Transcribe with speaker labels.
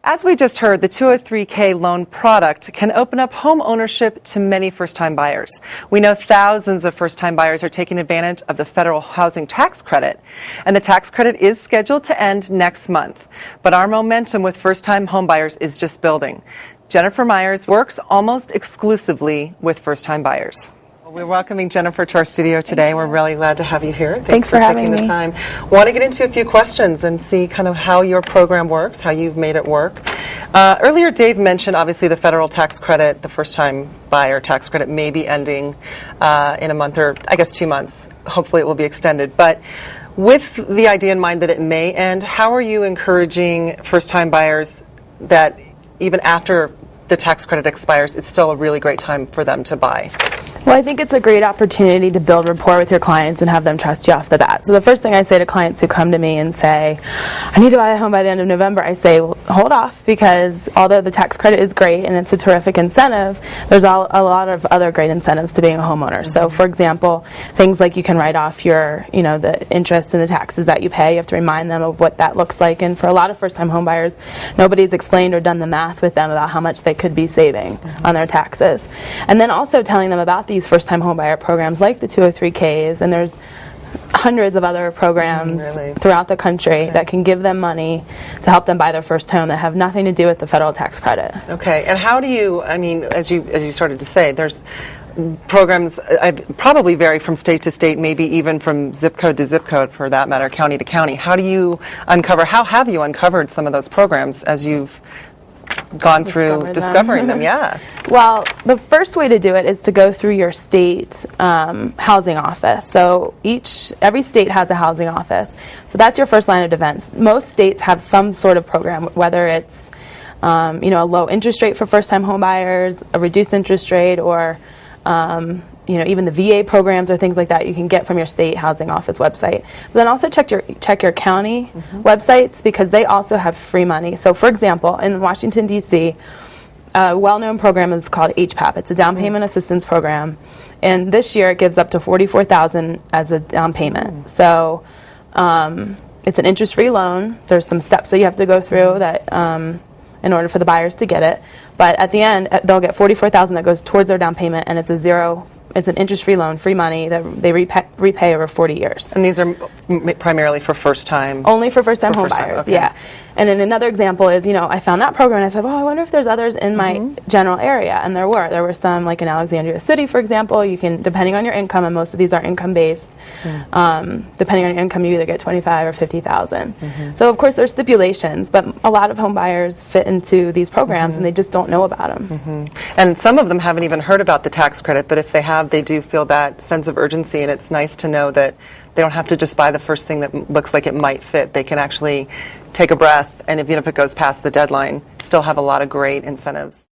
Speaker 1: As we just heard, the 203K loan product can open up home ownership to many first-time buyers. We know thousands of first-time buyers are taking advantage of the federal housing tax credit, and the tax credit is scheduled to end next month. But our momentum with first-time home buyers is just building. Jennifer Myers works almost exclusively with first-time buyers. We're welcoming Jennifer to our studio today. We're really glad to have you here.
Speaker 2: Thanks for
Speaker 1: taking
Speaker 2: having
Speaker 1: the
Speaker 2: me.
Speaker 1: time. Want to get into a few questions and see kind of how your program works, how you've made it work. Earlier, Dave mentioned obviously the federal tax credit, the first-time buyer tax credit may be ending in a month or I guess 2 months. Hopefully it will be extended. But with the idea in mind that it may end, how are you encouraging first-time buyers that even after the tax credit expires, it's still a really great time for them to buy?
Speaker 2: Well, I think it's a great opportunity to build rapport with your clients and have them trust you off the bat. So the first thing I say to clients who come to me and say, I need to buy a home by the end of November, I say, well, hold off, because although the tax credit is great and it's a terrific incentive, there's a lot of other great incentives to being a homeowner. Mm-hmm. So for example, things like you can write off your, the interest and the taxes that you pay. You have to remind them of what that looks like. And for a lot of first-time home buyers, nobody's explained or done the math with them about how much they could be saving on their taxes. And then also telling them about these first-time homebuyer programs like the 203Ks, and there's hundreds of other programs throughout the country that can give them money to help them buy their first home that have nothing to do with the federal tax credit.
Speaker 1: Okay, and how do you, as you started to say, there's programs probably vary from state to state, maybe even from zip code to zip code for that matter, county to county. How have you uncovered some of those programs as you've gone through discovering them? Yeah.
Speaker 2: Well, the first way to do it is to go through your state housing office. So every state has a housing office. So that's your first line of defense. Most states have some sort of program, whether it's a low interest rate for first-time home buyers, a reduced interest rate, or even the VA programs or things like that you can get from your state housing office website. But then also check your county websites, because they also have free money. So for example, in Washington, D.C., a well-known program is called HPAP. It's a down payment assistance program. And this year it gives up to $44,000 as a down payment. So it's an interest-free loan. There's some steps that you have to go through that in order for the buyers to get it. But at the end, they'll get $44,000 that goes towards their down payment, and it's an interest-free loan, free money that they repay over 40 years.
Speaker 1: And these are primarily for first-time?
Speaker 2: Only for first-time home buyers,
Speaker 1: okay.
Speaker 2: Yeah. And then another example is, I found that program and I said, well, I wonder if there's others in my general area. And there were some, like in Alexandria City, for example. You can, depending on your income, and most of these are income-based, depending on your income, you either get $25,000 or $50,000. So, of course, there's stipulations, but a lot of home buyers fit into these programs, and they just don't know about them.
Speaker 1: And some of them haven't even heard about the tax credit, but if they have, they do feel that sense of urgency, and it's nice to know that they don't have to just buy the first thing that looks like it might fit. They can actually take a breath, and even if it goes past the deadline, still have a lot of great incentives.